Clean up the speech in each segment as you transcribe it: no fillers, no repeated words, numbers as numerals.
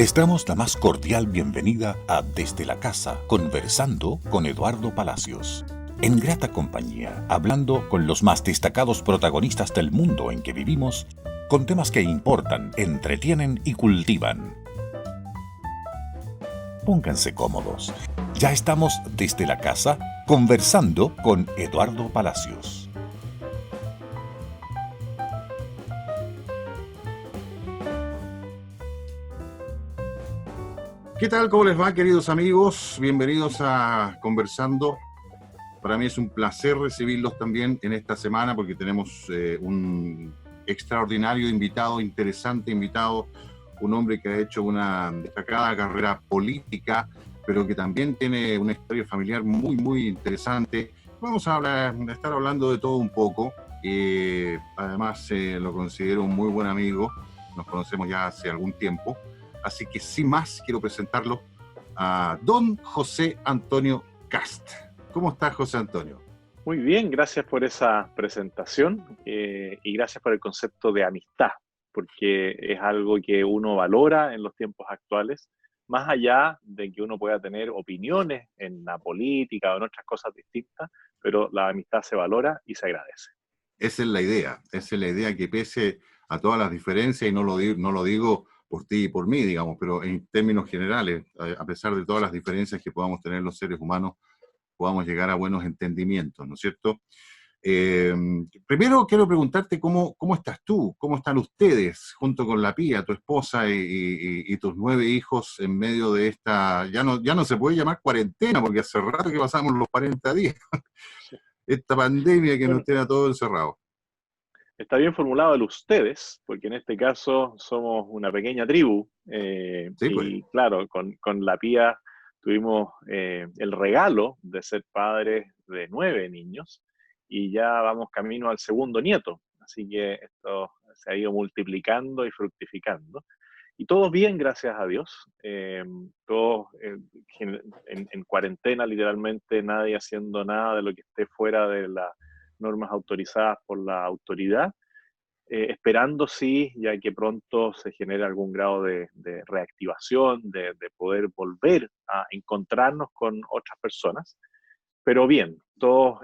Les damos la más cordial bienvenida a Desde la Casa, conversando con Eduardo Palacios. En grata compañía, hablando con los más destacados protagonistas del mundo en que vivimos, con temas que importan, entretienen y cultivan. Pónganse cómodos. Ya estamos desde la casa, conversando con Eduardo Palacios. ¿Qué tal? ¿Cómo les va, queridos amigos? Bienvenidos a Conversando. Para mí es un placer recibirlos también en esta semana porque tenemos un extraordinario invitado, interesante invitado, un hombre que ha hecho una destacada carrera política, pero que también tiene una historia familiar muy, muy interesante. Vamos a estar hablando de todo un poco. Además, lo considero un muy buen amigo. Nos conocemos ya hace algún tiempo. Así que sin más, quiero presentarlo a don José Antonio Kast. ¿Cómo estás, José Antonio? Muy bien, gracias por esa presentación y gracias por el concepto de amistad, porque es algo que uno valora en los tiempos actuales, más allá de que uno pueda tener opiniones en la política o en otras cosas distintas, pero la amistad se valora y se agradece. Esa es la idea que pese a todas las diferencias, y no lo digo por ti y por mí, digamos, pero en términos generales, a pesar de todas las diferencias que podamos tener los seres humanos, podamos llegar a buenos entendimientos, ¿no es cierto? Primero quiero preguntarte cómo estás tú, cómo están ustedes, junto con la Pía, tu esposa y tus 9 hijos en medio de esta, ya no se puede llamar cuarentena, porque hace rato que pasamos los 40 días, esta pandemia que nos Bueno, tiene a todos encerrados. está bien formulado el ustedes, porque en este caso somos una pequeña tribu Sí, pues. y claro, con la Pía tuvimos el regalo de ser padres de 9 niños y ya vamos camino al segundo nieto, así que esto se ha ido multiplicando y fructificando. Y todo bien, gracias a Dios. Todos en cuarentena, literalmente, nadie haciendo nada de lo que esté fuera de las normas autorizadas por la autoridad, esperando sí, ya que pronto se genere algún grado de reactivación, de poder volver a encontrarnos con otras personas. Pero bien, todos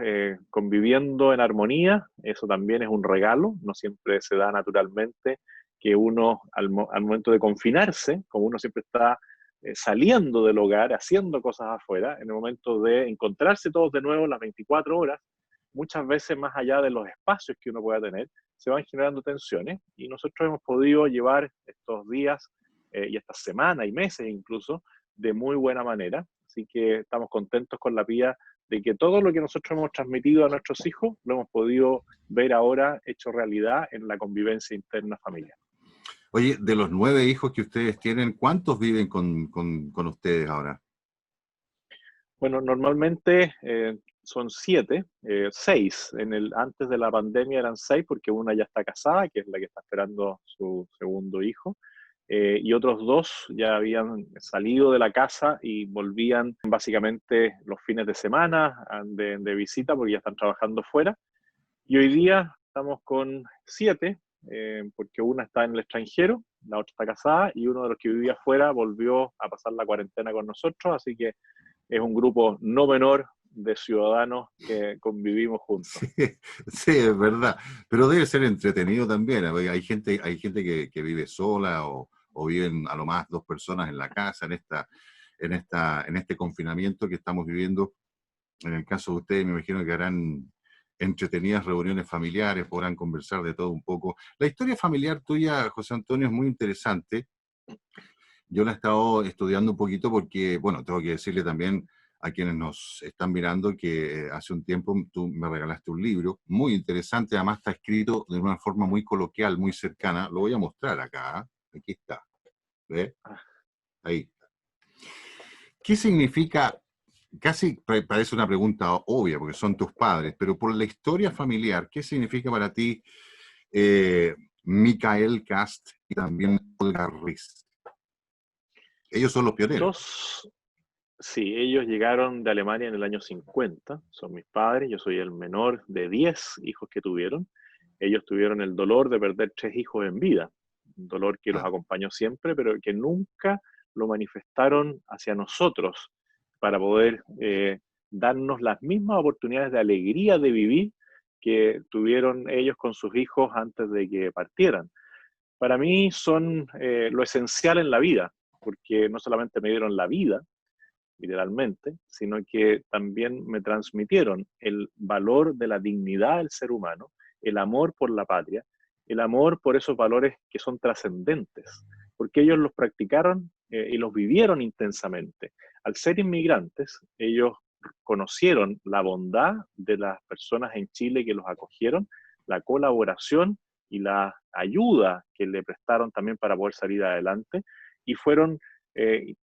conviviendo en armonía, eso también es un regalo, no siempre se da naturalmente que uno al momento de confinarse, como uno siempre está saliendo del hogar, haciendo cosas afuera, en el momento de encontrarse todos de nuevo las 24 horas, muchas veces más allá de los espacios que uno pueda tener, se van generando tensiones y nosotros hemos podido llevar estos días y estas semanas y meses incluso de muy buena manera. Así que estamos contentos con la Pía de que todo lo que nosotros hemos transmitido a nuestros hijos lo hemos podido ver ahora hecho realidad en la convivencia interna familiar. Oye, de los 9 hijos que ustedes tienen, ¿cuántos viven con ustedes ahora? Bueno, normalmente son 7, 6. Antes de la pandemia eran 6 porque una ya está casada, que es la que está esperando su segundo hijo, y otros 2 ya habían salido de la casa y volvían básicamente los fines de semana de visita porque ya están trabajando fuera. Y hoy día estamos con 7, porque una está en el extranjero, la otra está casada y uno de los que vivía afuera volvió a pasar la cuarentena con nosotros, así que es un grupo no menor de ciudadanos que convivimos juntos. Sí, sí, es verdad, pero debe ser entretenido también. Hay gente que vive sola o viven a lo más 2 personas en la casa en este confinamiento que estamos viviendo. En el caso de ustedes, me imagino que harán entretenidas reuniones familiares, podrán conversar de todo un poco. La historia familiar tuya, José Antonio, es muy interesante. Yo la he estado estudiando un poquito porque, bueno, tengo que decirle también a quienes nos están mirando que hace un tiempo tú me regalaste un libro muy interesante, además está escrito de una forma muy coloquial, muy cercana. Lo voy a mostrar acá, ¿eh? Aquí está, ¿ves? Ahí. ¿Qué significa? Parece una pregunta obvia porque son tus padres, pero por la historia familiar, ¿qué significa para ti eh, Micael Kast y también Olga Ruiz? Ellos son los pioneros. Dos, sí, ellos llegaron de Alemania en el año 50, son mis padres, yo soy el menor de 10 hijos que tuvieron. Ellos tuvieron el dolor de perder 3 hijos en vida, un dolor que los Claro. acompañó siempre, pero que nunca lo manifestaron hacia nosotros para poder darnos las mismas oportunidades de alegría de vivir que tuvieron ellos con sus hijos antes de que partieran. Para mí son lo esencial en la vida, porque no solamente me dieron la vida, literalmente, sino que también me transmitieron el valor de la dignidad del ser humano, el amor por la patria, el amor por esos valores que son trascendentes, porque ellos los practicaron y los vivieron intensamente. Al ser inmigrantes, ellos conocieron la bondad de las personas en Chile que los acogieron, la colaboración y la ayuda que le prestaron también para poder salir adelante, y fueron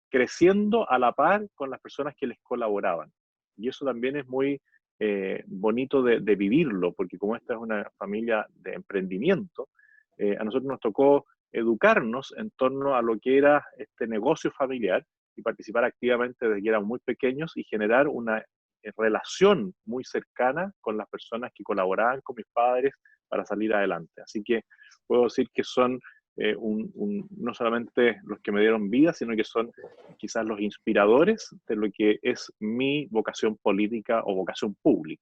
creciendo a la par con las personas que les colaboraban. Y eso también es muy bonito de vivirlo, porque como esta es una familia de emprendimiento, a nosotros nos tocó educarnos en torno a lo que era este negocio familiar y participar activamente desde que éramos muy pequeños y generar una relación muy cercana con las personas que colaboraban con mis padres para salir adelante. Así que puedo decir que son no solamente los que me dieron vida, sino que son quizás los inspiradores de lo que es mi vocación política o vocación pública.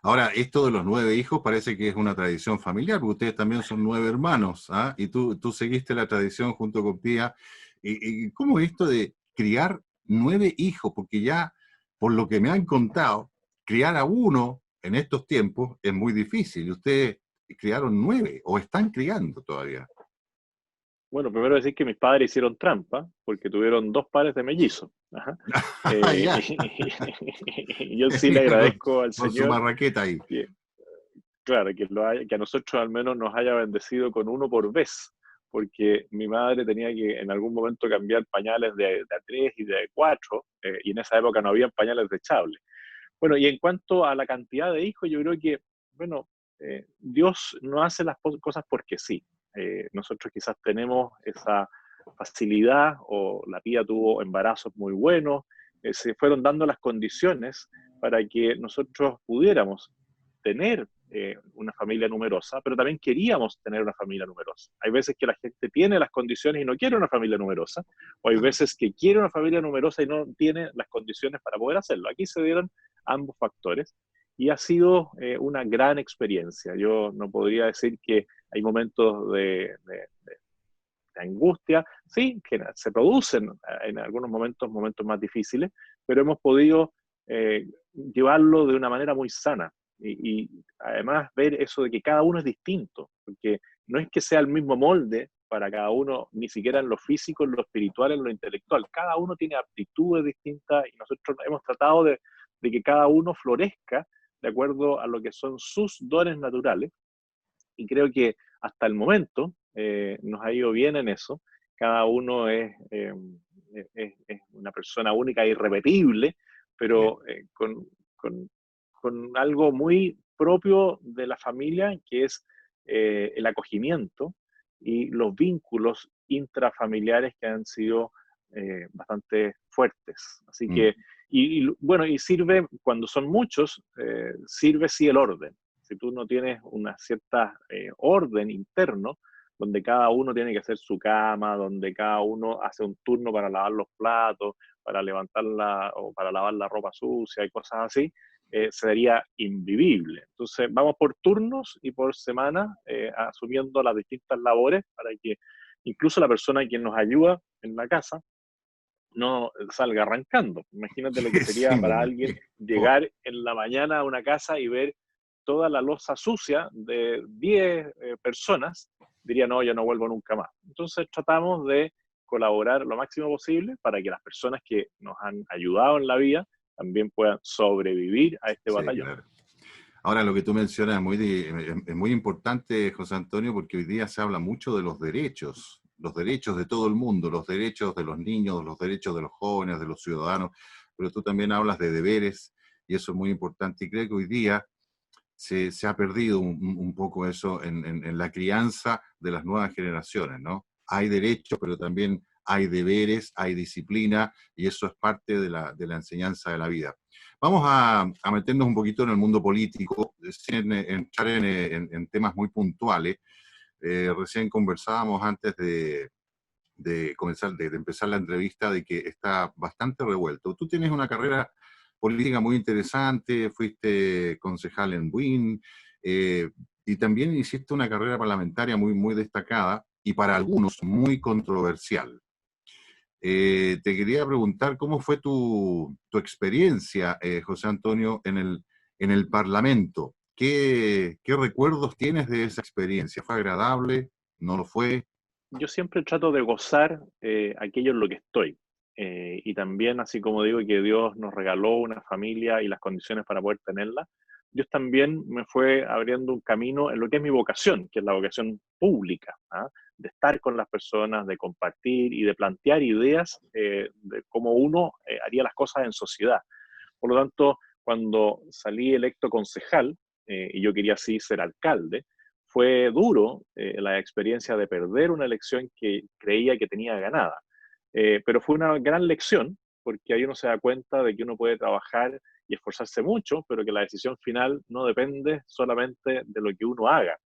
Ahora, esto de los 9 hijos parece que es una tradición familiar, porque ustedes también son 9 hermanos, ¿ah? Y tú seguiste la tradición junto con Pía. ¿Y cómo es esto de criar 9 hijos? Porque ya, por lo que me han contado, criar a uno en estos tiempos es muy difícil. Y ustedes criaron 9, o están criando todavía. Bueno, primero decir que mis padres hicieron trampa porque tuvieron 2 pares de mellizos. Ajá. Ya. Y yo sí le agradezco al Con su Señor marraqueta ahí. que, claro, que a nosotros al menos nos haya bendecido con uno por vez, porque mi madre tenía que en algún momento cambiar pañales de a 3 y de a 4, y en esa época no había pañales desechables. Bueno, y en cuanto a la cantidad de hijos, yo creo que, bueno, Dios no hace las cosas porque sí. Nosotros quizás tenemos esa facilidad, o la Pía tuvo embarazos muy buenos, se fueron dando las condiciones para que nosotros pudiéramos tener una familia numerosa, pero también queríamos tener una familia numerosa. Hay veces que la gente tiene las condiciones y no quiere una familia numerosa, o hay veces que quiere una familia numerosa y no tiene las condiciones para poder hacerlo. Aquí se dieron ambos factores y ha sido una gran experiencia. Yo no podría decir que hay momentos de angustia, sí, que se producen en algunos momentos más difíciles, pero hemos podido llevarlo de una manera muy sana. Y además ver eso de que cada uno es distinto, porque no es que sea el mismo molde para cada uno, ni siquiera en lo físico, en lo espiritual, en lo intelectual. Cada uno tiene aptitudes distintas y nosotros hemos tratado de que cada uno florezca de acuerdo a lo que son sus dones naturales, y creo que hasta el momento nos ha ido bien en eso. Cada uno es una persona única e irrepetible, pero con algo muy propio de la familia, que es el acogimiento y los vínculos intrafamiliares que han sido bastante fuertes. Así que, bueno, y sirve, cuando son muchos, sirve sí el orden. Si tú no tienes una cierta orden interno, donde cada uno tiene que hacer su cama, donde cada uno hace un turno para lavar los platos, para levantarla o para lavar la ropa sucia y cosas así, sería invivible. Entonces vamos por turnos y por semana asumiendo las distintas labores para que incluso la persona que nos ayuda en la casa no salga arrancando. Imagínate lo que sería Sí, me para alguien imagino. llegar en la mañana a una casa y ver toda la loza sucia de 10 personas, diría, no, yo no vuelvo nunca más. Entonces tratamos de colaborar lo máximo posible para que las personas que nos han ayudado en la vida también puedan sobrevivir a este Sí, batallón. claro. Ahora, lo que tú mencionas es muy importante, José Antonio, porque hoy día se habla mucho de los derechos de todo el mundo, los derechos de los niños, los derechos de los jóvenes, de los ciudadanos, pero tú también hablas de deberes, y eso es muy importante. Y creo que hoy día se ha perdido un poco eso en la crianza de las nuevas generaciones, ¿no? Hay derechos, pero también hay deberes, hay disciplina, y eso es parte de la enseñanza de la vida. Vamos a meternos un poquito en el mundo político, sin entrar en temas muy puntuales, Recién conversábamos antes de empezar la entrevista de que está bastante revuelto. Tú tienes una carrera política muy interesante, fuiste concejal en Buin, y también hiciste una carrera parlamentaria muy, muy destacada y para algunos muy controversial. Te quería preguntar cómo fue tu experiencia, José Antonio, en el Parlamento. ¿Qué recuerdos tienes de esa experiencia? ¿Fue agradable? ¿No lo fue? Yo siempre trato de gozar aquello en lo que estoy. Y también, así como digo que Dios nos regaló una familia y las condiciones para poder tenerla, Dios también me fue abriendo un camino en lo que es mi vocación, que es la vocación pública, ¿ah? De estar con las personas, de compartir y de plantear ideas de cómo uno haría las cosas en sociedad. Por lo tanto, cuando salí electo concejal, y yo quería así ser alcalde, fue duro la experiencia de perder una elección que creía que tenía ganada. Pero fue una gran lección, porque ahí uno se da cuenta de que uno puede trabajar y esforzarse mucho, pero que la decisión final no depende solamente de lo que uno haga.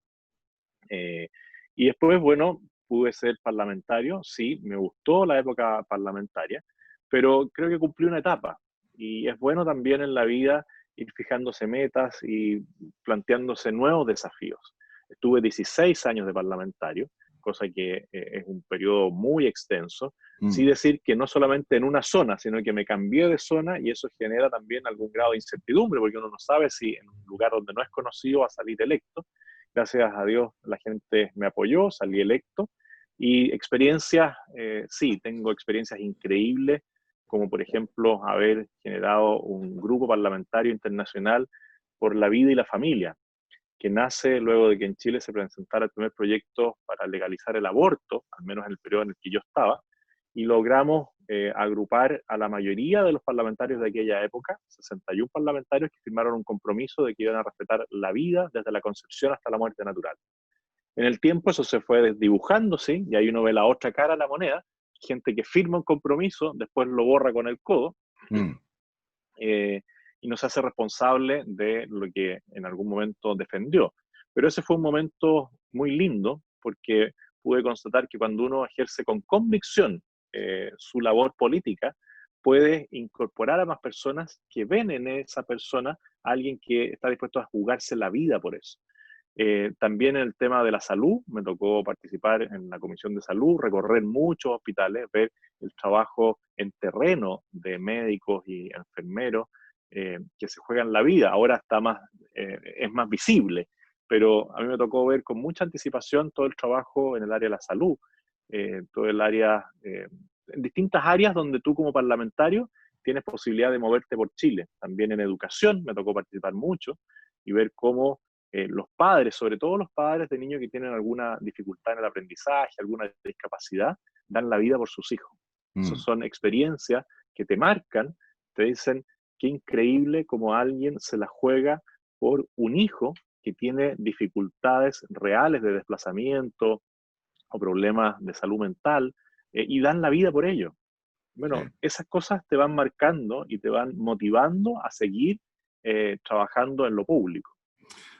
Eh, y después, bueno, pude ser parlamentario, sí, me gustó la época parlamentaria, pero creo que cumplí una etapa. Y es bueno también en la vida ir fijándose metas y planteándose nuevos desafíos. Estuve 16 años de parlamentario, cosa que es un periodo muy extenso. Sí decir que no solamente en una zona, sino que me cambié de zona y eso genera también algún grado de incertidumbre, porque uno no sabe si en un lugar donde no es conocido va a salir electo. Gracias a Dios la gente me apoyó, salí electo. Y experiencias, sí, tengo experiencias increíbles, como por ejemplo haber generado un grupo parlamentario internacional por la vida y la familia, que nace luego de que en Chile se presentara el primer proyecto para legalizar el aborto, al menos en el periodo en el que yo estaba, y logramos agrupar a la mayoría de los parlamentarios de aquella época, 61 parlamentarios que firmaron un compromiso de que iban a respetar la vida desde la concepción hasta la muerte natural. En el tiempo eso se fue desdibujando, ¿sí? Y ahí uno ve la otra cara de la moneda, gente que firma un compromiso, después lo borra con el codo, Mm. eh, y no se hace responsable de lo que en algún momento defendió. Pero ese fue un momento muy lindo porque pude constatar que cuando uno ejerce con convicción su labor política, puede incorporar a más personas que ven en esa persona a alguien que está dispuesto a jugarse la vida por eso. También en el tema de la salud, me tocó participar en la Comisión de Salud, recorrer muchos hospitales, ver el trabajo en terreno de médicos y enfermeros que se juegan la vida. Ahora está más, es más visible, pero a mí me tocó ver con mucha anticipación todo el trabajo en el área de la salud, todo el área, en distintas áreas donde tú como parlamentario tienes posibilidad de moverte por Chile. También en educación me tocó participar mucho y ver cómo los padres, sobre todo los padres de niños que tienen alguna dificultad en el aprendizaje, alguna discapacidad, dan la vida por sus hijos. Esas Mm. son experiencias que te marcan, te dicen qué increíble como alguien se la juega por un hijo que tiene dificultades reales de desplazamiento o problemas de salud mental y dan la vida por ello. Sí. Bueno, esas cosas te van marcando y te van motivando a seguir trabajando en lo público.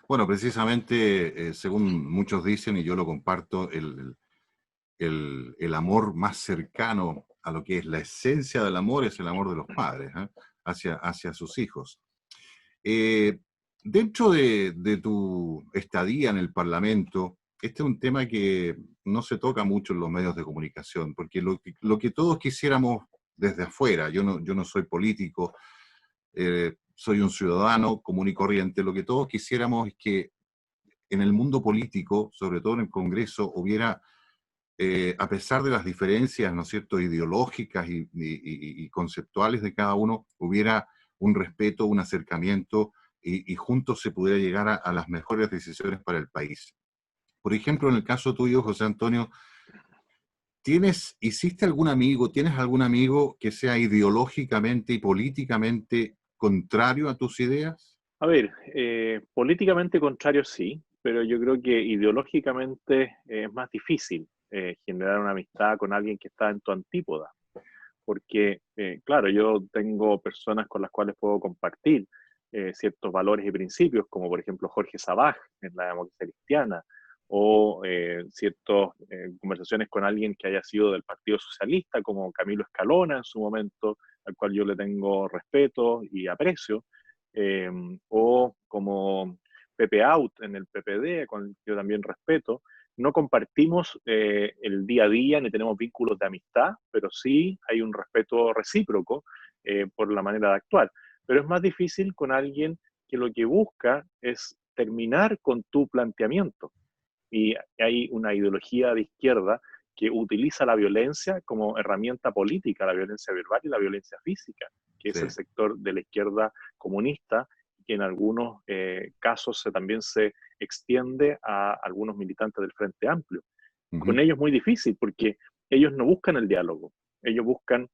Bueno, precisamente, según muchos dicen, y yo lo comparto, el amor más cercano a lo que es la esencia del amor es el amor de los padres, ¿eh? Hacia sus hijos. Eh, Dentro de tu estadía en el Parlamento, este es un tema que no se toca mucho en los medios de comunicación, porque lo que todos quisiéramos desde afuera, yo no soy político, soy un ciudadano común y corriente, lo que todos quisiéramos es que en el mundo político, sobre todo en el Congreso, hubiera, a pesar de las diferencias, ¿no es cierto?, ideológicas y conceptuales de cada uno, hubiera un respeto, un acercamiento y juntos se pudiera llegar a las mejores decisiones para el país. Por ejemplo, en el caso tuyo, José Antonio, tienes algún amigo que sea ideológicamente y políticamente contrario a tus ideas? A ver, políticamente contrario sí, pero yo creo que ideológicamente es más difícil generar una amistad con alguien que está en tu antípoda, porque, claro, yo tengo personas con las cuales puedo compartir ciertos valores y principios, como por ejemplo Jorge Sabaj en la democracia cristiana, o ciertas conversaciones con alguien que haya sido del Partido Socialista, como Camilo Escalona en su momento, al cual yo le tengo respeto y aprecio, o como Pepe Out en el PPD, con el que yo también respeto. No compartimos el día a día ni tenemos vínculos de amistad, pero sí hay un respeto recíproco por la manera de actuar. Pero es más difícil con alguien que lo que busca es terminar con tu planteamiento. Y hay una ideología de izquierda que utiliza la violencia como herramienta política, la violencia verbal y la violencia física, que es Sí. el sector de la izquierda comunista, que en algunos casos también se extiende a algunos militantes del Frente Amplio. Con Ujú. ellos es muy difícil porque ellos no buscan el diálogo, ellos buscan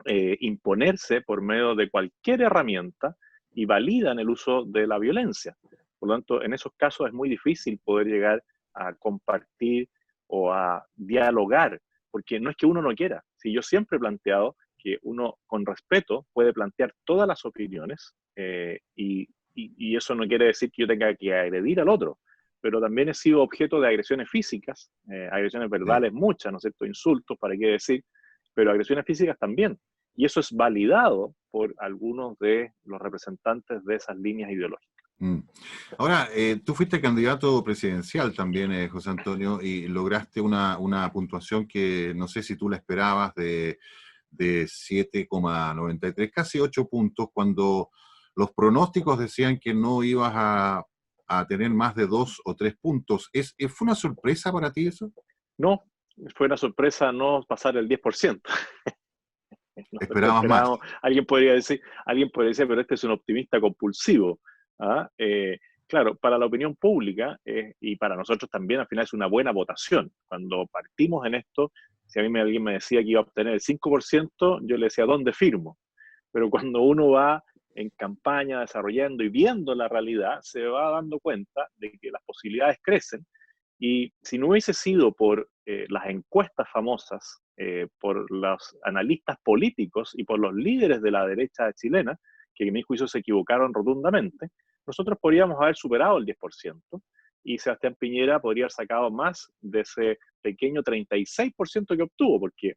imponerse por medio de cualquier herramienta y validan el uso de la violencia. Por lo tanto, en esos casos es muy difícil poder llegar a compartir o a dialogar, porque no es que uno no quiera. Si yo siempre he planteado que uno con respeto puede plantear todas las opiniones y eso no quiere decir que yo tenga que agredir al otro, pero también he sido objeto de agresiones físicas, agresiones Sí. verbales muchas, ¿no es cierto? Insultos, para qué decir, pero agresiones físicas también. Y eso es validado por algunos de los representantes de esas líneas ideológicas. Mm. Ahora, tú fuiste candidato presidencial también, José Antonio, y lograste una puntuación que no sé si tú la esperabas de 7,93, casi 8 puntos, cuando los pronósticos decían que no ibas a tener más de 2 o 3 puntos. ¿Fue una sorpresa para ti eso? No, fue una sorpresa no pasar el 10%. Nosotros ¿Esperabas más? esperábamos, alguien podría decir, pero este es un optimista compulsivo. ¿Ah? Claro, para la opinión pública y para nosotros también al final es una buena votación. Cuando partimos en esto, si a mí alguien me decía que iba a obtener el 5%, yo le decía, ¿dónde firmo? Pero cuando uno va en campaña desarrollando y viendo la realidad, se va dando cuenta de que las posibilidades crecen. Y si no hubiese sido por las encuestas famosas, por los analistas políticos y por los líderes de la derecha chilena, que en mi juicio se equivocaron rotundamente, nosotros podríamos haber superado el 10% y Sebastián Piñera podría haber sacado más de ese pequeño 36% que obtuvo, porque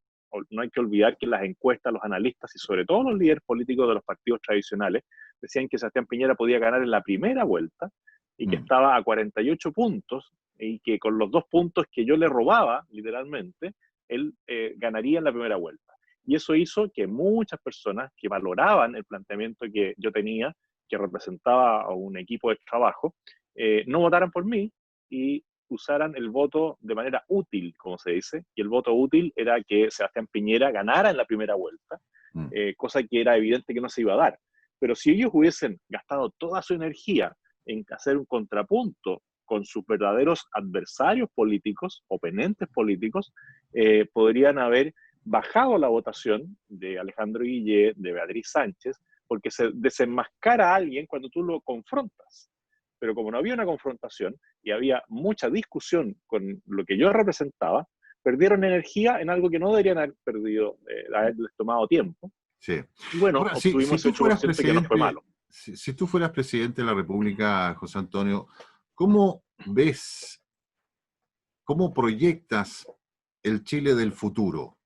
no hay que olvidar que las encuestas, los analistas y sobre todo los líderes políticos de los partidos tradicionales decían que Sebastián Piñera podía ganar en la primera vuelta y que Mm. estaba a 48 puntos y que con los 2 puntos que yo le robaba, literalmente, él ganaría en la primera vuelta. Y eso hizo que muchas personas que valoraban el planteamiento que yo tenía, que representaba a un equipo de trabajo, no votaran por mí y usaran el voto de manera útil, como se dice, y el voto útil era que Sebastián Piñera ganara en la primera vuelta, Mm. cosa que era evidente que no se iba a dar. Pero si ellos hubiesen gastado toda su energía en hacer un contrapunto con sus verdaderos adversarios políticos, oponentes políticos, podrían haber bajado la votación de Alejandro Guillet, de Beatriz Sánchez, porque se desenmascara a alguien cuando tú lo confrontas. Pero como no había una confrontación y había mucha discusión con lo que yo representaba, perdieron energía en algo que no deberían haber perdido, haberles tomado tiempo. Sí. Y bueno, Ahora, si obtuvimos ese tú fueras 8% que no fue presidente, malo. si tú fueras presidente de la República, José Antonio, ¿cómo ves, cómo proyectas el Chile del futuro?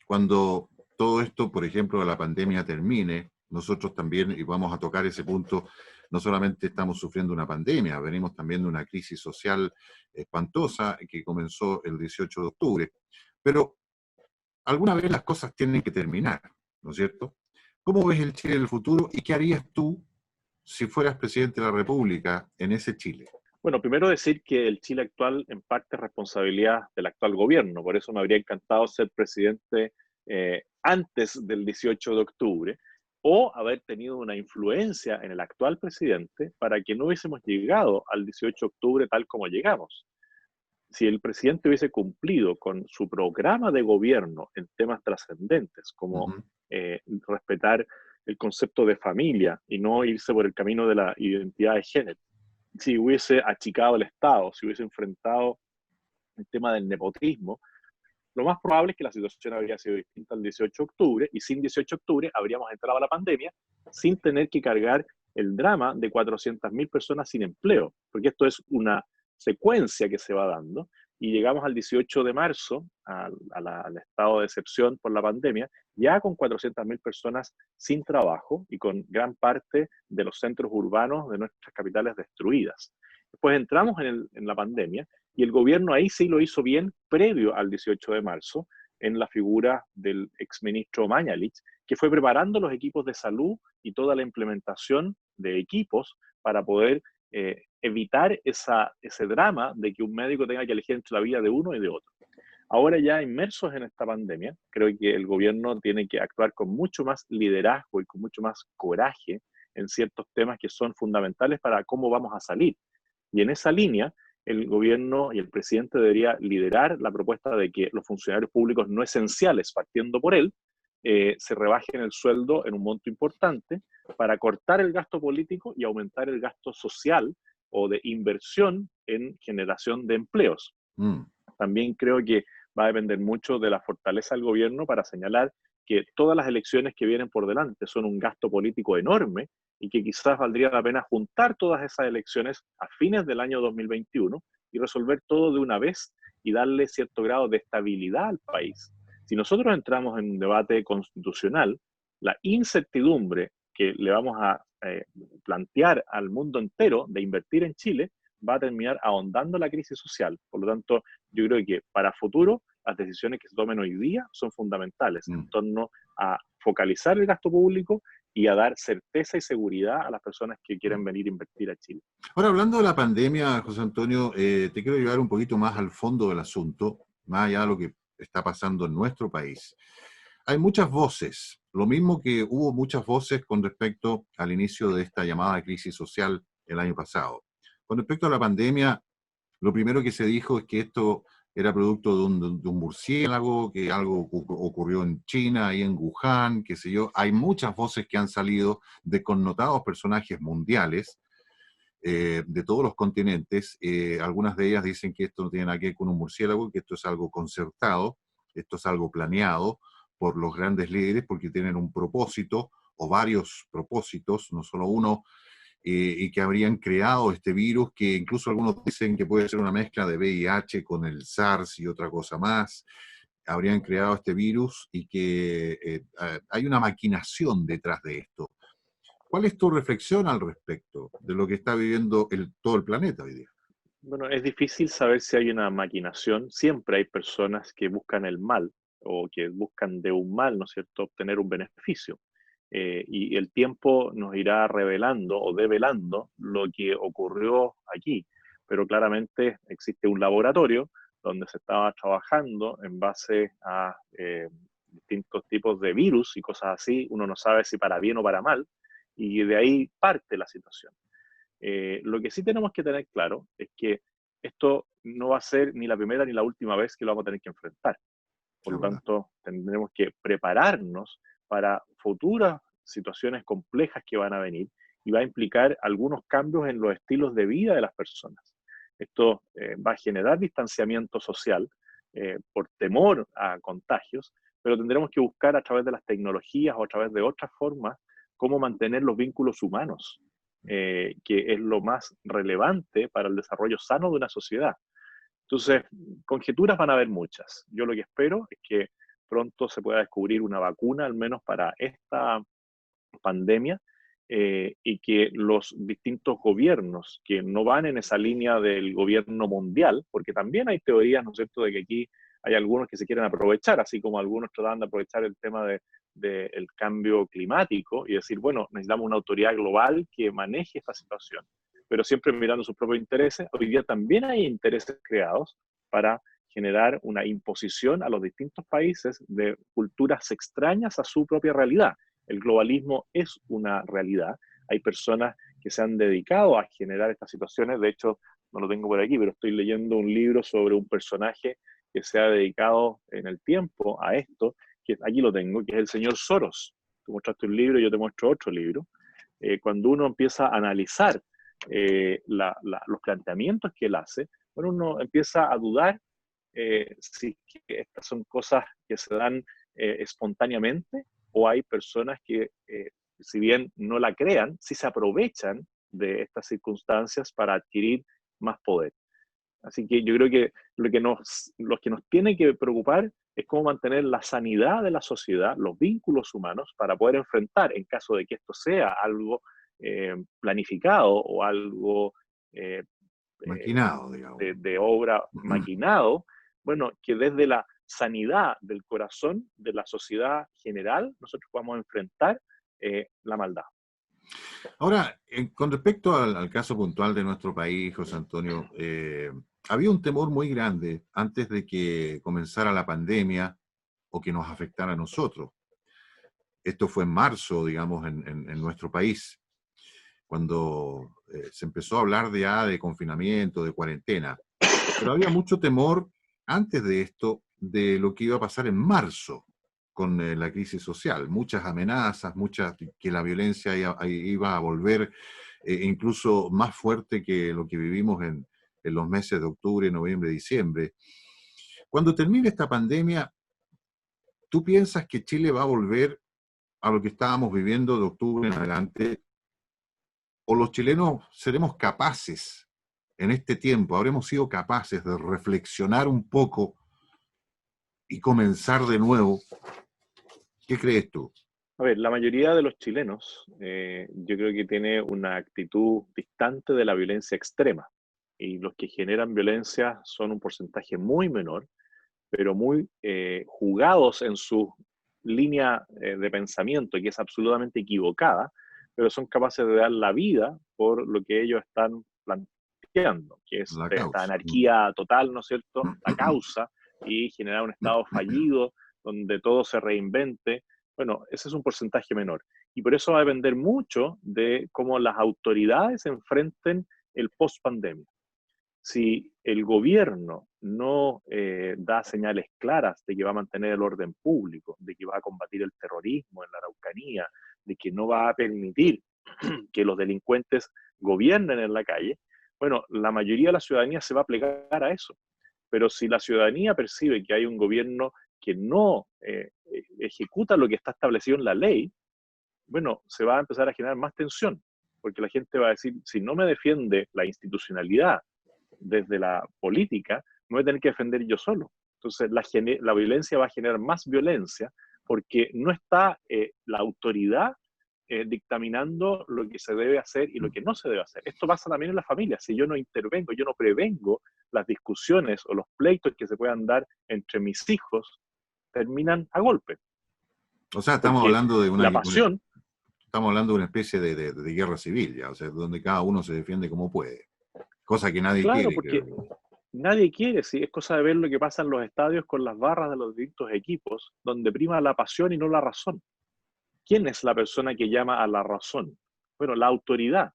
Cuando todo esto, por ejemplo, de la pandemia termine, nosotros también, y vamos a tocar ese punto, no solamente estamos sufriendo una pandemia, venimos también de una crisis social espantosa que comenzó el 18 de octubre, pero alguna vez las cosas tienen que terminar, ¿no es cierto? ¿Cómo ves el Chile del futuro y qué harías tú si fueras presidente de la República en ese Chile? Bueno, primero decir que el Chile actual en parte es responsabilidad del actual gobierno, por eso me habría encantado ser presidente antes del 18 de octubre o haber tenido una influencia en el actual presidente para que no hubiésemos llegado al 18 de octubre tal como llegamos. Si el presidente hubiese cumplido con su programa de gobierno en temas trascendentes, como Ujú. respetar el concepto de familia y no irse por el camino de la identidad de género, si hubiese achicado el Estado, si hubiese enfrentado el tema del nepotismo, lo más probable es que la situación habría sido distinta al 18 de octubre y sin 18 de octubre habríamos entrado a la pandemia sin tener que cargar el drama de 400.000 personas sin empleo, porque esto es una secuencia que se va dando, y llegamos al 18 de marzo, al estado de excepción por la pandemia, ya con 400.000 personas sin trabajo y con gran parte de los centros urbanos de nuestras capitales destruidas. Después entramos en la pandemia y el gobierno ahí sí lo hizo bien previo al 18 de marzo, en la figura del exministro Mañalich, que fue preparando los equipos de salud y toda la implementación de equipos para poder evitar ese drama de que un médico tenga que elegir entre la vida de uno y de otro. Ahora ya inmersos en esta pandemia, creo que el gobierno tiene que actuar con mucho más liderazgo y con mucho más coraje en ciertos temas que son fundamentales para cómo vamos a salir. Y en esa línea, el gobierno y el presidente debería liderar la propuesta de que los funcionarios públicos no esenciales, partiendo por él, se rebajen el sueldo en un monto importante para cortar el gasto político y aumentar el gasto social o de inversión en generación de empleos. También creo que va a depender mucho de la fortaleza del gobierno para señalar que todas las elecciones que vienen por delante son un gasto político enorme y que quizás valdría la pena juntar todas esas elecciones a fines del año 2021 y resolver todo de una vez y darle cierto grado de estabilidad al país. Si nosotros entramos en un debate constitucional, la incertidumbre que le vamos a plantear al mundo entero de invertir en Chile va a terminar ahondando la crisis social. Por lo tanto, yo creo que para futuro las decisiones que se tomen hoy día son fundamentales en torno a focalizar el gasto público y a dar certeza y seguridad a las personas que quieren venir a invertir a Chile. Ahora, hablando de la pandemia, José Antonio, te quiero llevar un poquito más al fondo del asunto, más allá de lo que está pasando en nuestro país. Hay muchas voces, lo mismo que hubo muchas voces con respecto al inicio de esta llamada crisis social el año pasado. Con respecto a la pandemia, lo primero que se dijo es que esto era producto de un murciélago, que algo ocurrió en China, ahí en Wuhan, qué sé yo. Hay muchas voces que han salido de connotados personajes mundiales de todos los continentes. Algunas de ellas dicen que esto no tiene nada que ver con un murciélago, que esto es algo concertado, esto es algo planeado por los grandes líderes porque tienen un propósito o varios propósitos, no solo uno, y que habrían creado este virus, que incluso algunos dicen que puede ser una mezcla de VIH con el SARS y otra cosa más. Habrían creado este virus y que hay una maquinación detrás de esto. ¿Cuál es tu reflexión al respecto de lo que está viviendo todo el planeta hoy día? Bueno, es difícil saber si hay una maquinación. Siempre hay personas que buscan el mal o que buscan de un mal, ¿no es cierto?, obtener un beneficio. Y el tiempo nos irá revelando o develando lo que ocurrió aquí. Pero claramente existe un laboratorio donde se estaba trabajando en base a distintos tipos de virus y cosas así. Uno no sabe si para bien o para mal, y de ahí parte la situación. Lo que sí tenemos que tener claro es que esto no va a ser ni la primera ni la última vez que lo vamos a tener que enfrentar. Por lo tanto, tendremos que prepararnos para futuras situaciones complejas que van a venir y va a implicar algunos cambios en los estilos de vida de las personas. Esto va a generar distanciamiento social por temor a contagios, pero tendremos que buscar a través de las tecnologías o a través de otras formas cómo mantener los vínculos humanos, que es lo más relevante para el desarrollo sano de una sociedad. Entonces, conjeturas van a haber muchas. Yo lo que espero es que pronto se pueda descubrir una vacuna, al menos para esta pandemia, y que los distintos gobiernos que no van en esa línea del gobierno mundial, porque también hay teorías, ¿no es cierto?, de que aquí hay algunos que se quieren aprovechar, así como algunos tratan de aprovechar el tema del cambio climático y decir, bueno, necesitamos una autoridad global que maneje esta situación, pero siempre mirando sus propios intereses. Hoy día también hay intereses creados para generar una imposición a los distintos países de culturas extrañas a su propia realidad. El globalismo es una realidad. Hay personas que se han dedicado a generar estas situaciones. De hecho, no lo tengo por aquí, pero estoy leyendo un libro sobre un personaje que se ha dedicado en el tiempo a esto, que aquí lo tengo, que es el señor Soros. Tú mostraste un libro, yo te muestro otro libro. Cuando uno empieza a analizar los planteamientos que él hace, bueno, uno empieza a dudar si estas son cosas que se dan espontáneamente o hay personas que, si bien no la crean, sí se aprovechan de estas circunstancias para adquirir más poder. Así que yo creo que lo que nos tiene que preocupar es cómo mantener la sanidad de la sociedad, los vínculos humanos, para poder enfrentar, en caso de que esto sea algo planificado o algo eh, Maquinado, digamos. de obra maquinado, bueno, que desde la sanidad del corazón de la sociedad general nosotros podamos enfrentar la maldad. Ahora, con respecto al caso puntual de nuestro país, José Antonio, había un temor muy grande antes de que comenzara la pandemia o que nos afectara a nosotros. Esto fue en marzo, digamos, en nuestro país, cuando se empezó a hablar ya de confinamiento, de cuarentena. Pero había mucho temor antes de esto de lo que iba a pasar en marzo con la crisis social. Muchas amenazas, que la violencia iba a volver incluso más fuerte que lo que vivimos en los meses de octubre, noviembre, diciembre. Cuando termine esta pandemia, ¿tú piensas que Chile va a volver a lo que estábamos viviendo de octubre en adelante? ¿O los chilenos seremos capaces en este tiempo, habremos sido capaces de reflexionar un poco y comenzar de nuevo? ¿Qué crees tú? A ver, la mayoría de los chilenos, yo creo que tiene una actitud distante de la violencia extrema. Y los que generan violencia son un porcentaje muy menor, pero muy jugados en su línea de pensamiento, que es absolutamente equivocada, pero son capaces de dar la vida por lo que ellos están planteando, que es La esta causa. anarquía total, ¿no es cierto?, la causa, y generar un Estado fallido donde todo se reinvente. Bueno, ese es un porcentaje menor. Y por eso va a depender mucho de cómo las autoridades enfrenten el post-pandemia. Si el gobierno no da señales claras de que va a mantener el orden público, de que va a combatir el terrorismo en la Araucanía, de que no va a permitir que los delincuentes gobiernen en la calle, bueno, la mayoría de la ciudadanía se va a plegar a eso. Pero si la ciudadanía percibe que hay un gobierno que no ejecuta lo que está establecido en la ley, bueno, se va a empezar a generar más tensión, porque la gente va a decir, si no me defiende la institucionalidad desde la política, me voy a tener que defender yo solo. Entonces, la violencia va a generar más violencia porque no está la autoridad dictaminando lo que se debe hacer y lo que no se debe hacer. Esto pasa también en la familia. Si yo no intervengo, yo no prevengo las discusiones o los pleitos que se puedan dar entre mis hijos, terminan a golpe. O sea, estamos Porque hablando de la pasión, estamos hablando de una especie de guerra civil, ya, o sea, donde cada uno se defiende como puede. Cosa que nadie claro, quiere, porque creo. nadie quiere, sí, es cosa de ver lo que pasa en los estadios con las barras de los distintos equipos, donde prima la pasión y no la razón. ¿Quién es la persona que llama a la razón? Bueno, la autoridad.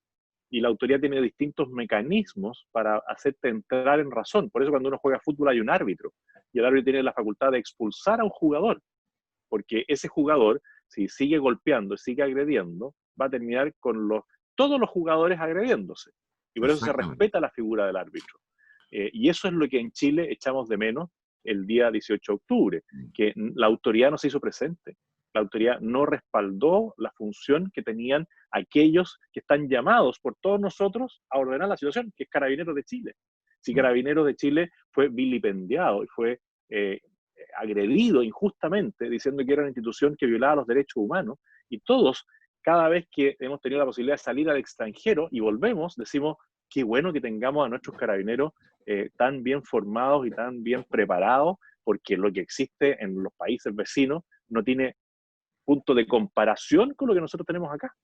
Y la autoridad tiene distintos mecanismos para hacerte entrar en razón. Por eso cuando uno juega fútbol hay un árbitro. Y el árbitro tiene la facultad de expulsar a un jugador. Porque ese jugador, si sigue golpeando, sigue agrediendo, va a terminar con todos los jugadores agrediéndose. Y por eso se Exactamente. respeta la figura del árbitro. Y eso es lo que en Chile echamos de menos el día 18 de octubre, que la autoridad no se hizo presente. La autoridad no respaldó la función que tenían aquellos que están llamados por todos nosotros a ordenar la situación, que es Carabineros de Chile. Si Carabineros de Chile fue vilipendiado y fue agredido injustamente, diciendo que era una institución que violaba los derechos humanos, y todos, cada vez que hemos tenido la posibilidad de salir al extranjero y volvemos, decimos, qué bueno que tengamos a nuestros carabineros tan bien formados y tan bien preparados, porque lo que existe en los países vecinos no tiene punto de comparación con lo que nosotros tenemos acá.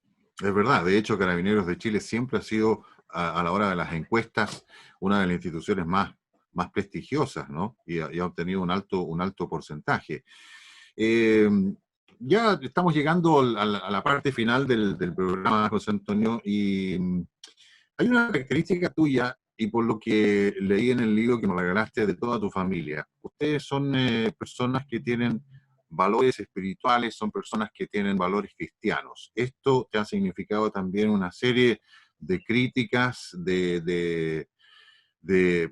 Es verdad, de hecho, Carabineros de Chile siempre ha sido, a la hora de las encuestas, una de las instituciones más prestigiosas, ¿no? Y ha obtenido un alto porcentaje. Ya estamos llegando a la parte final del programa, José Antonio, y hay una característica tuya, y por lo que leí en el libro que me regalaste, de toda tu familia. Ustedes son personas que tienen valores espirituales, son personas que tienen valores cristianos. Esto te ha significado también una serie de críticas, de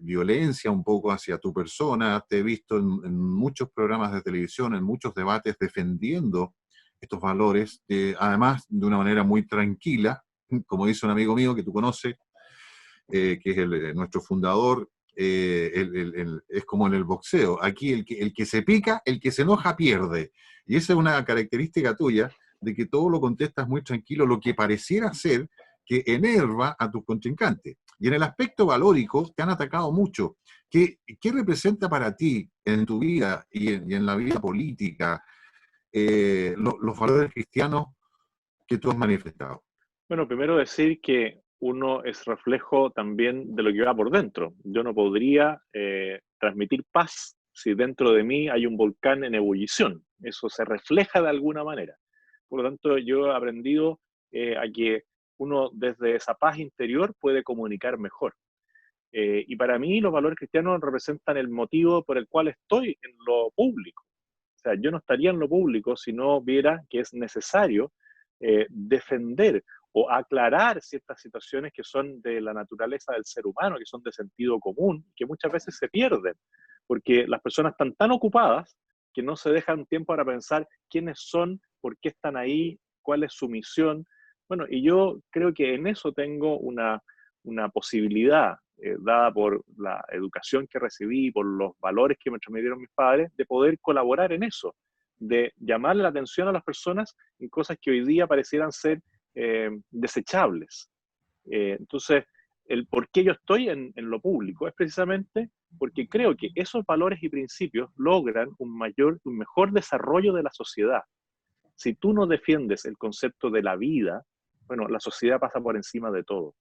violencia un poco hacia tu persona. Te he visto en muchos programas de televisión, en muchos debates defendiendo estos valores, además de una manera muy tranquila, como dice un amigo mío que tú conoces, que es nuestro fundador, es como en el boxeo. Aquí el que se pica, el que se enoja pierde. Y esa es una característica tuya, de que todo lo contestas muy tranquilo, lo que pareciera ser que enerva a tus contrincantes. Y en el aspecto valórico te han atacado mucho. ¿Qué representa para ti en tu vida y en la vida política los valores cristianos que tú has manifestado? Bueno, primero decir que uno es reflejo también de lo que va por dentro. Yo no podría transmitir paz si dentro de mí hay un volcán en ebullición. Eso se refleja de alguna manera. Por lo tanto, yo he aprendido a que uno desde esa paz interior puede comunicar mejor. Y para mí los valores cristianos representan el motivo por el cual estoy en lo público. O sea, yo no estaría en lo público si no viera que es necesario defender o aclarar ciertas situaciones que son de la naturaleza del ser humano, que son de sentido común, que muchas veces se pierden, porque las personas están tan ocupadas que no se dejan tiempo para pensar quiénes son, por qué están ahí, cuál es su misión. Bueno, y yo creo que en eso tengo una posibilidad dada por la educación que recibí, por los valores que me transmitieron mis padres, de poder colaborar en eso, de llamarle la atención a las personas en cosas que hoy día parecieran ser desechables. Entonces, el por qué yo estoy en lo público es precisamente porque creo que esos valores y principios logran un mejor desarrollo de la sociedad. Si tú no defiendes el concepto de la vida, bueno, la sociedad pasa por encima de todo.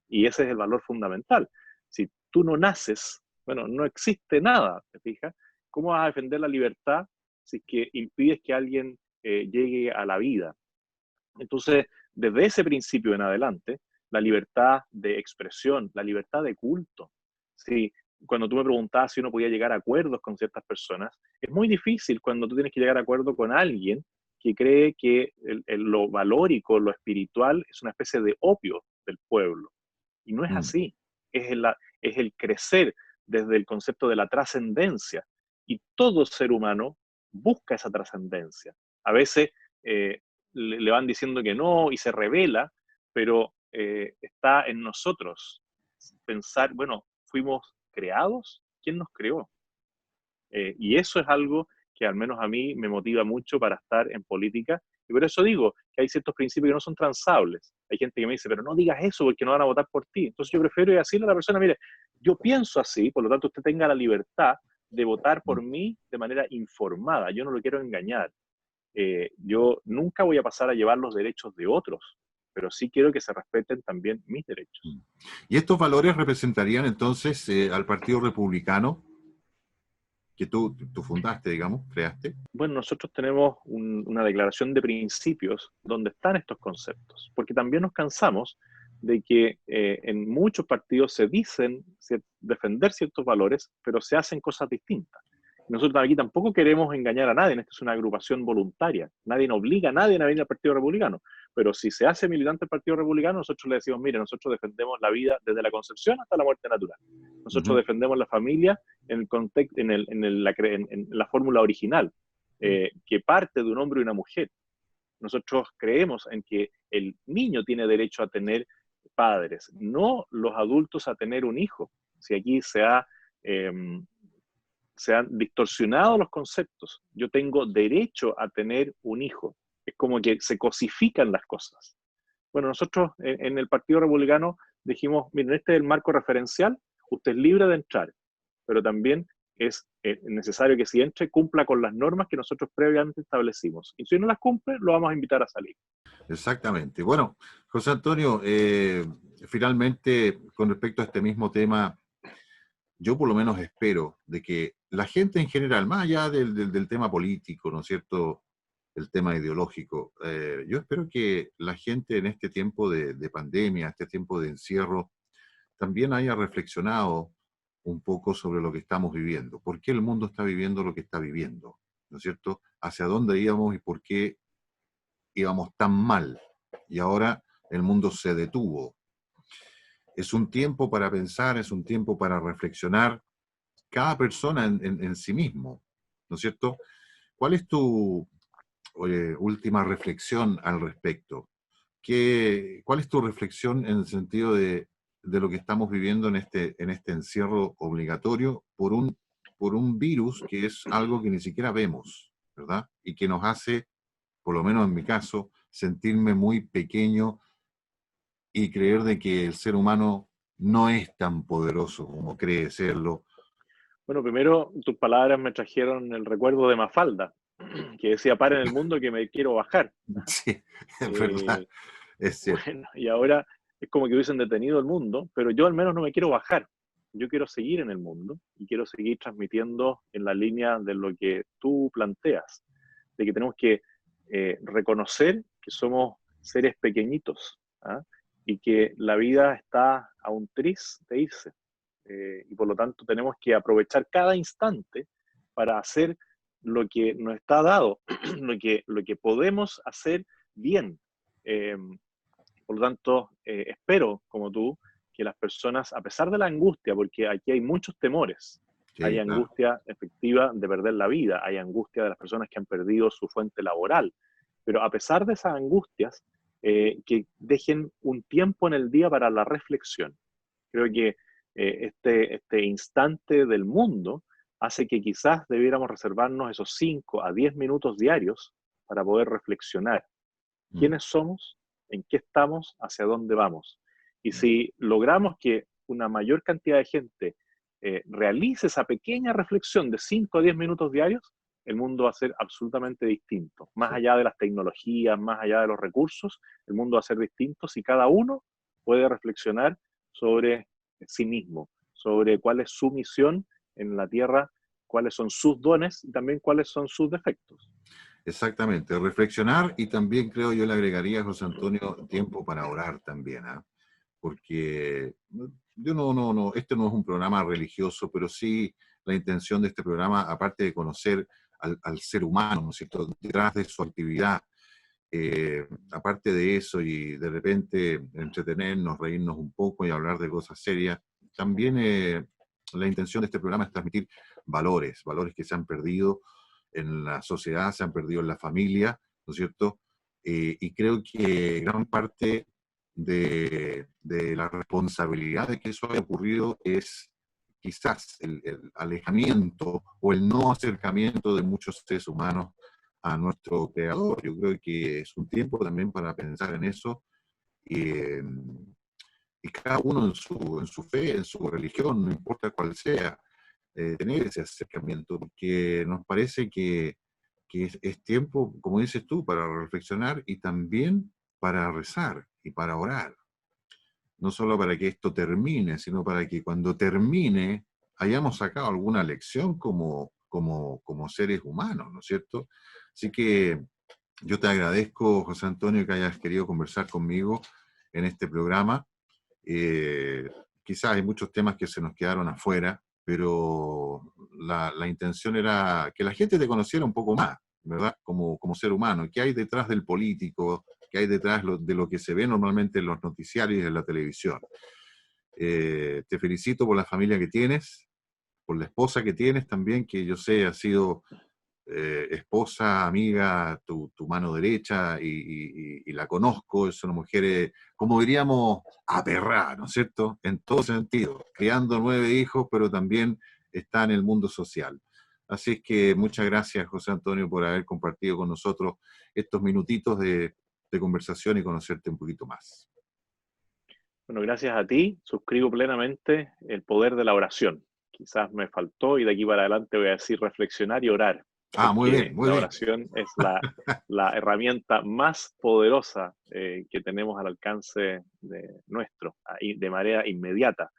Y ese es el valor fundamental. Si tú no naces, bueno, no existe nada, ¿te fijas? ¿Cómo vas a defender la libertad si es que impides que alguien llegue a la vida? Entonces, desde ese principio en adelante, la libertad de expresión, la libertad de culto, ¿sí? Cuando tú me preguntabas si uno podía llegar a acuerdos con ciertas personas, es muy difícil cuando tú tienes que llegar a acuerdo con alguien que cree que lo valórico, lo espiritual, es una especie de opio del pueblo. Y no es Mm. así. Es el crecer desde el concepto de la trascendencia. Y todo ser humano busca esa trascendencia. A veces le van diciendo que no y se revela, pero está en nosotros pensar, bueno, fuimos creados, ¿quién nos creó? Y eso es algo que al menos a mí me motiva mucho para estar en política. Y por eso digo que hay ciertos principios que no son transables. Hay gente que me dice, pero no digas eso porque no van a votar por ti. Entonces yo prefiero decirle a la persona, mire, yo pienso así, por lo tanto usted tenga la libertad de votar por mí de manera informada. Yo no lo quiero engañar. Yo nunca voy a pasar a llevar los derechos de otros, pero sí quiero que se respeten también mis derechos. ¿Y estos valores representarían entonces al Partido Republicano que tú fundaste, digamos, creaste? Bueno, nosotros tenemos una declaración de principios donde están estos conceptos, porque también nos cansamos de que en muchos partidos se dicen defender ciertos valores, pero se hacen cosas distintas. Nosotros aquí tampoco queremos engañar a nadie, esta es una agrupación voluntaria, nadie nos obliga a nadie a venir al Partido Republicano, pero si se hace militante del Partido Republicano, nosotros le decimos, mire, nosotros defendemos la vida desde la concepción hasta la muerte natural, nosotros defendemos la familia en, el contexto, en la fórmula original, que parte de un hombre y una mujer. Nosotros creemos en que el niño tiene derecho a tener padres, no los adultos a tener un hijo. Si aquí eh, se han distorsionado los conceptos, yo tengo derecho a tener un hijo. Es como que se cosifican las cosas. Bueno, nosotros en el Partido Republicano dijimos, miren, este es el marco referencial, usted es libre de entrar, pero también es necesario que si entre cumpla con las normas que nosotros previamente establecimos. Y si no las cumple, lo vamos a invitar a salir. Exactamente. Bueno, José Antonio, finalmente, con respecto a este mismo tema, yo por lo menos espero de que la gente en general, más allá del tema político, ¿no es cierto?, el tema ideológico, yo espero que la gente en este tiempo de pandemia, este tiempo de encierro, también haya reflexionado un poco sobre lo que estamos viviendo. ¿Por qué el mundo está viviendo lo que está viviendo? ¿No es cierto? ¿Hacia dónde íbamos y por qué íbamos tan mal? Y ahora el mundo se detuvo. Es un tiempo para pensar, es un tiempo para reflexionar, cada persona en sí mismo, ¿no es cierto? ¿Cuál es tu última reflexión al respecto? ¿Cuál es tu reflexión en el sentido de de lo que estamos viviendo en este encierro obligatorio por un virus que es algo que ni siquiera vemos, ¿verdad? Y que nos hace, por lo menos en mi caso, sentirme muy pequeño y creer de que el ser humano no es tan poderoso como cree serlo. Bueno, primero tus palabras me trajeron el recuerdo de Mafalda, que decía, para en el mundo que me quiero bajar. Sí, es verdad, Eh, es cierto. bueno, y ahora es como que hubiesen detenido el mundo, pero yo al menos no me quiero bajar. Yo quiero seguir en el mundo y quiero seguir transmitiendo en la línea de lo que tú planteas, de que tenemos que reconocer que somos seres pequeñitos, ¿ah? Y que la vida está a un tris de irse. Y por lo tanto tenemos que aprovechar cada instante para hacer lo que nos está dado, lo que podemos hacer bien. Eh, por lo tanto, espero, como tú, que las personas, a pesar de la angustia, porque aquí hay muchos temores, hay Sí, claro. angustia efectiva de perder la vida, hay angustia de las personas que han perdido su fuente laboral, pero a pesar de esas angustias, que dejen un tiempo en el día para la reflexión. Creo que este instante del mundo hace que quizás debiéramos reservarnos esos 5 a 10 minutos diarios para poder reflexionar Mm. quiénes somos, en qué estamos, hacia dónde vamos. Y si logramos que una mayor cantidad de gente realice esa pequeña reflexión de 5 a 10 minutos diarios, el mundo va a ser absolutamente distinto. Más Sí. allá de las tecnologías, más allá de los recursos, el mundo va a ser distinto si cada uno puede reflexionar sobre sí mismo, sobre cuál es su misión en la Tierra, cuáles son sus dones y también cuáles son sus defectos. Exactamente, reflexionar y también creo yo le agregaría, José Antonio, tiempo para orar también, ¿ah? Porque yo no, este no es un programa religioso, pero sí la intención de este programa, aparte de conocer al ser humano, ¿no es cierto?, detrás de su actividad, aparte de eso y de repente entretenernos, reírnos un poco y hablar de cosas serias, también la intención de este programa es transmitir valores, valores que se han perdido en la sociedad, se han perdido en la familia, ¿no es cierto? Y creo que gran parte de la responsabilidad de que eso haya ocurrido es quizás el alejamiento o el no acercamiento de muchos seres humanos a nuestro creador. Yo creo que es un tiempo también para pensar en eso y, y cada uno en su fe, en su religión, no importa cuál sea, tener ese acercamiento, porque nos parece que es tiempo, como dices tú, para reflexionar y también para rezar y para orar. No solo para que esto termine, sino para que cuando termine hayamos sacado alguna lección como seres humanos, ¿no es cierto? Así que yo te agradezco, José Antonio, que hayas querido conversar conmigo en este programa. Eh, Quizás hay muchos temas que se nos quedaron afuera, pero la intención era que la gente te conociera un poco más, ¿verdad? Como ser humano. ¿Qué hay detrás del político? ¿Qué hay detrás de lo que se ve normalmente en los noticiarios y en la televisión? Te felicito por la familia que tienes, por la esposa que tienes también, que yo sé ha sido esposa, amiga, tu mano derecha, y la conozco, es una mujer, como diríamos, aperrada, ¿no es cierto? En todo sentido, criando 9 hijos, pero también está en el mundo social. Así es que muchas gracias, José Antonio, por haber compartido con nosotros estos minutitos de conversación y conocerte un poquito más. Bueno, gracias a ti, suscribo plenamente el poder de la oración. Quizás me faltó y de aquí para adelante voy a decir reflexionar y orar, Ah, muy bien, porque muy la bien. oración es la herramienta más poderosa que tenemos al alcance de nuestro, de manera inmediata.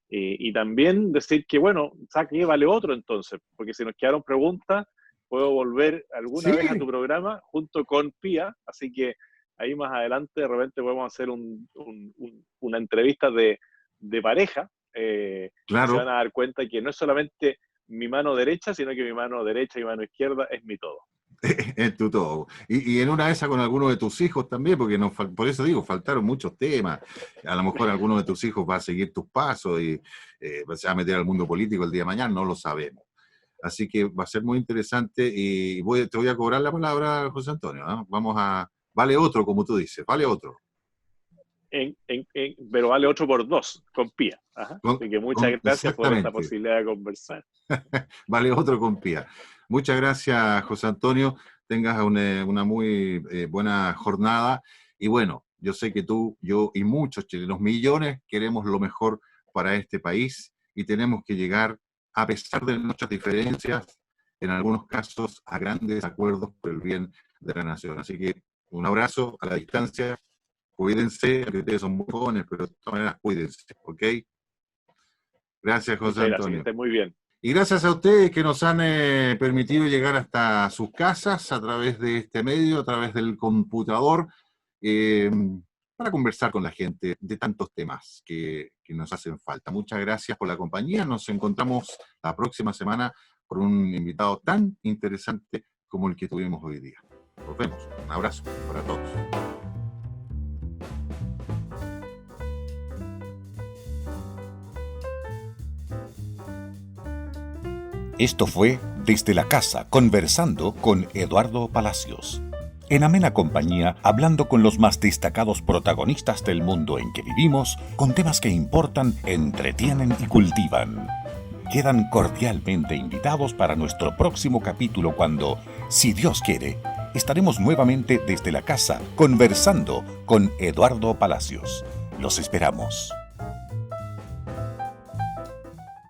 Y también decir que, bueno, saque vale otro entonces, porque si nos quedaron preguntas, puedo volver alguna vez a tu Sí, programa junto con Pía, así que ahí más adelante de repente podemos hacer una entrevista de pareja y se van claro. a dar cuenta que no es solamente mi mano derecha, sino que mi mano derecha y mi mano izquierda es mi todo. En tu todo. Y en una de esas con alguno de tus hijos también, porque por eso digo, faltaron muchos temas. A lo mejor alguno de tus hijos va a seguir tus pasos y se va a meter al mundo político el día de mañana, no lo sabemos. Así que va a ser muy interesante y te voy a cobrar la palabra, José Antonio, ¿no? Vale otro, como tú dices, vale otro. pero vale 8 por 2 con Pía. Ajá. Así que muchas gracias por esta posibilidad de conversar. Vale otro con Pía. Muchas gracias, José Antonio. Tengas una muy buena jornada. Y bueno, yo sé que tú, yo y muchos chilenos, millones, queremos lo mejor para este país y tenemos que llegar, a pesar de nuestras diferencias, en algunos casos, a grandes acuerdos por el bien de la nación. Así que un abrazo a la distancia. Cuídense, que ustedes son muy jóvenes, pero de todas maneras cuídense, ¿ok? Gracias, José Muchas gracias, Antonio. que estén muy bien. Y gracias a ustedes que nos han permitido llegar hasta sus casas a través de este medio, a través del computador, para conversar con la gente de tantos temas que nos hacen falta. Muchas gracias por la compañía. Nos encontramos la próxima semana con un invitado tan interesante como el que tuvimos hoy día. Nos vemos. Un abrazo para todos. Esto fue Desde la Casa, conversando con Eduardo Palacios. En amena compañía, hablando con los más destacados protagonistas del mundo en que vivimos, con temas que importan, entretienen y cultivan. Quedan cordialmente invitados para nuestro próximo capítulo cuando, si Dios quiere, estaremos nuevamente desde la casa, conversando con Eduardo Palacios. Los esperamos.